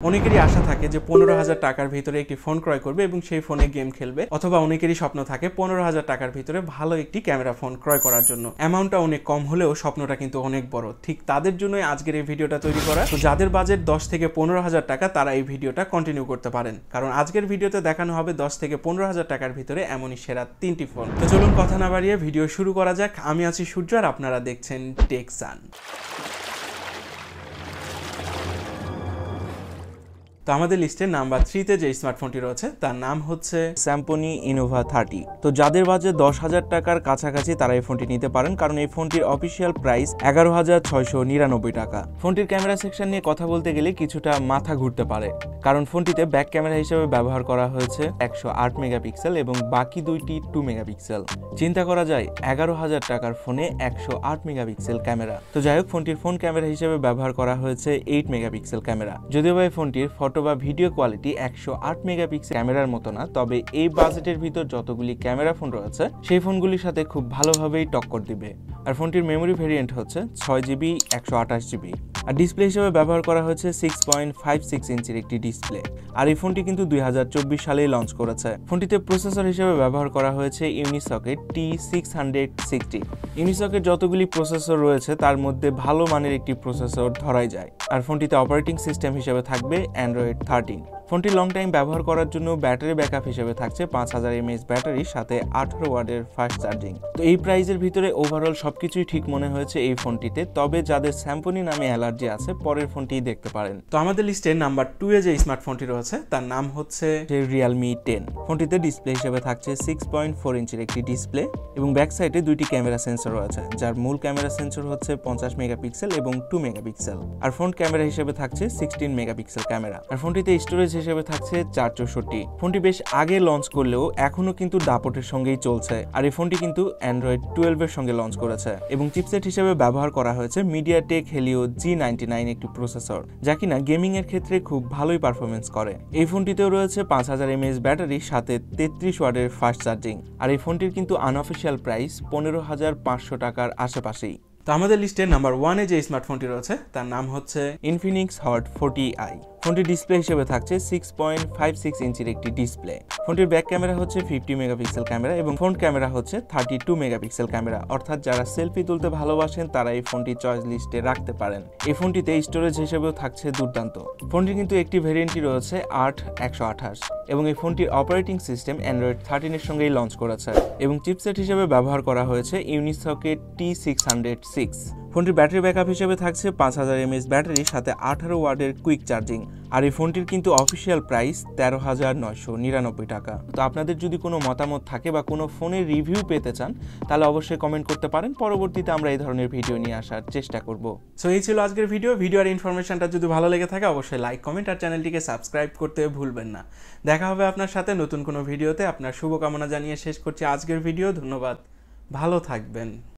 অনেকেরই আশা থাকে যে 15,000 টাকার ভিতরে একটি ফোন ক্রয় করবে এবং সেই ফোনে গেম খেলবে, অথবা অনেকেরই স্বপ্ন থাকে 15,000 টাকার ভিতরে ভালো একটি ক্যামেরা ফোন ক্রয় করার জন্য। অ্যামাউন্টটা অনেক কম হলেও স্বপ্নটা কিন্তু অনেক বড়। ঠিক তাদের জন্যই আজকের এই ভিডিওটা তৈরি করা। তো যাদের বাজেট 10 থেকে 15,000 টাকা তারা এই ভিডিওটা কন্টিনিউ করতে পারেন, কারণ আজকের ভিডিওতে দেখানো হবে 10 থেকে 15,000 টাকার ভিতরে এমনই সেরা 3টি ফোন। তো চলুন কথা না বাড়িয়ে ভিডিও শুরু করা যাক। আমি আছি সূর্য আর আপনারা দেখছেন টেকসান। তো আমাদের লিস্টে নাম্বার 3তে যে স্মার্টফোনটি রয়েছে তার নাম হচ্ছে স্যামসং ইনোভা 30। তো যাদের বাজেট 10,000 টাকার কাছাকাছি তারা এই ফোনটি নিতে পারেন, কারণ এই ফোনটির অফিসিয়াল প্রাইস 11,699 টাকা। ফোনটির ক্যামেরা সেকশন নিয়ে কথা বলতে গেলে কিছুটা মাথা ঘুরতে পারে, কারণ ফোনটিতে ব্যাক ক্যামেরা হিসেবে ব্যবহার করা হয়েছে 108 মেগাপিক্সেল এবং বাকি দুইটি 2 মেগাপিক্সেল। চিন্তা করা যায় 11,000 টাকার ফোনে 108 মেগাপিক্সেল ক্যামেরা। তো যাই হোক, ফোনটির ফোন ক্যামেরা হিসেবে ব্যবহার করা হয়েছে 8 মেগাপিক্সেল ক্যামেরা। যদিও বা এই ফোনটির ফটো বা ভিডিও কোয়ালিটি 108 মেগাপিক্সেল ক্যামেরার মতো না, তবে এই বাজেটের ভিতর যতগুলি ক্যামেরা ফোন রয়েছে সেই ফোনগুলির সাথে খুব ভালোভাবেই টক্কর দিবে। আর ফোনটির মেমোরি ভেরিয়েন্ট হচ্ছে 6GB 128GB। আর ডিসপ্লে হিসেবে ব্যবহার করা হয়েছে 6.56 ইঞ্চির একটি ডিসপ্লে। আর এই ফোনটি কিন্তু 2024 সালেই লঞ্চ করেছে। ফোনটিতে প্রসেসর হিসেবে ব্যবহার করা হয়েছে ইউনিসকেট T660। ইউনিসকেট যতগুলি প্রসেসর রয়েছে তার মধ্যে ভালো মানের একটি প্রসেসর ধরাই যায়। আর ফোনটিতে অপারেটিং সিস্টেম হিসেবে থাকবে অ্যান্ড্রয়েড 13। ফোনটি লং টাইম ব্যবহার করার জন্য ব্যাটারি ব্যাকআপ হিসেবে থাকছে 5000 mAh ব্যাটারির সাথে 18 ওয়াটের ফাস্ট চার্জিং। তো এই প্রাইজের ভিতরে ওভারঅল সবকিছুই ঠিক মনে হয়েছে এই ফোনটিতে। তবে যাদের স্যামসং নামে অ্যালার্জি আছে পরের ফোনটি দেখতে পারেন। তো আমাদের লিস্টে নাম্বার 2 যে স্মার্টফোনটি রয়েছে তার নাম হচ্ছে Realme 10। ফোনটিতে ডিসপ্লে হিসেবে থাকছে 6.4 ইঞ্চির একটি ডিসপ্লে এবং ব্যাক সাইডে দুইটি ক্যামেরা সেন্সর রয়েছে, যার মূল ক্যামেরা সেন্সর হচ্ছে 50 মেগাপিক্সেল এবং 2 মেগাপিক্সেল। আর ফ্রন্ট ক্যামেরা হিসেবে থাকছে 16 মেগাপিক্সেল ক্যামেরা। আর ফোনটিতে স্টোরেজ হিসেবে থাকছে 464। ফোনটি বেশ আগে লঞ্চ করলেও এখনো কিন্তু দাপটের সঙ্গেই চলছে। আর এই ফোনটি কিন্তু অ্যান্ড্রয়েড 12 এর সঙ্গে লঞ্চ করেছে এবং চিপসেট হিসেবে ব্যবহার করা হয়েছে MediaTek Helio G99 একটি প্রসেসর, যা কিনা গেমিং এর ক্ষেত্রে খুব ভালোই পারফরমেন্স করে। এই ফোনটিতেও রয়েছে 5000 mAh ব্যাটারি সাথে 33 ওয়াটের ফাস্ট চার্জিং। আর এই ফোনটির কিন্তু আনঅফিশিয়াল প্রাইস 15,500 টাকার আশেপাশেই। তো আমাদের লিস্টে নাম্বার 1 যে স্মার্টফোনটি রয়েছে তার নাম হচ্ছে Infinix Hot 40i। ফোনটির ডিসপ্লে হিসেবে থাকছে 6.56 ইঞ্চির একটি ডিসপ্লে। ফোনটির ব্যাক ক্যামেরা হচ্ছে 50 মেগাপিক্সেল ক্যামেরা এবং ফ্রন্ট ক্যামেরা হচ্ছে 32 মেগাপিক্সেল ক্যামেরা। অর্থাৎ যারা সেলফি তুলতে ভালোবাসেন তারা এই ফোনটি চয়েস লিস্টে রাখতে পারেন। এই ফোনটিতে স্টোরেজ হিসেবেও থাকছে দুর্দান্ত। ফোনটির কিন্তু একটি ভেরিয়েন্টই রয়েছে 8/128 এবং এই ফোনটির অপারেটিং সিস্টেম অ্যান্ড্রয়েড 13 এর সঙ্গেই লঞ্চ করেছে এবং চিপসেট হিসেবে ব্যবহার করা হয়েছে ইউনিসকেট T606। ফোনটির ব্যাটারি ব্যাকআপ হিসেবে থাকছে 5000 mAh ব্যাটারির সাথে 18 ওয়াটের কুইক চার্জিং। আর এই ফোনটির কিন্তু অফিসিয়াল প্রাইস 13,999 টাকা। তো আপনাদের যদি কোনো মতামত থাকে বা কোনো ফোনের রিভিউ পেতে চান তাহলে অবশ্যই কমেন্ট করতে পারেন। পরবর্তীতে আমরা এই ধরনের ভিডিও নিয়ে আসার চেষ্টা করব। সো এই ছিল আজকের ভিডিও আর ইনফরমেশনটা যদি ভালো লেগে থাকে অবশ্যই লাইক, কমেন্ট আর চ্যানেলটিকে সাবস্ক্রাইব করতে ভুলবেন না। দেখা হবে আপনার সাথে নতুন কোনো ভিডিওতে। আপনার শুভকামনা জানিয়ে শেষ করছি আজকের ভিডিও। ধন্যবাদ, ভালো থাকবেন।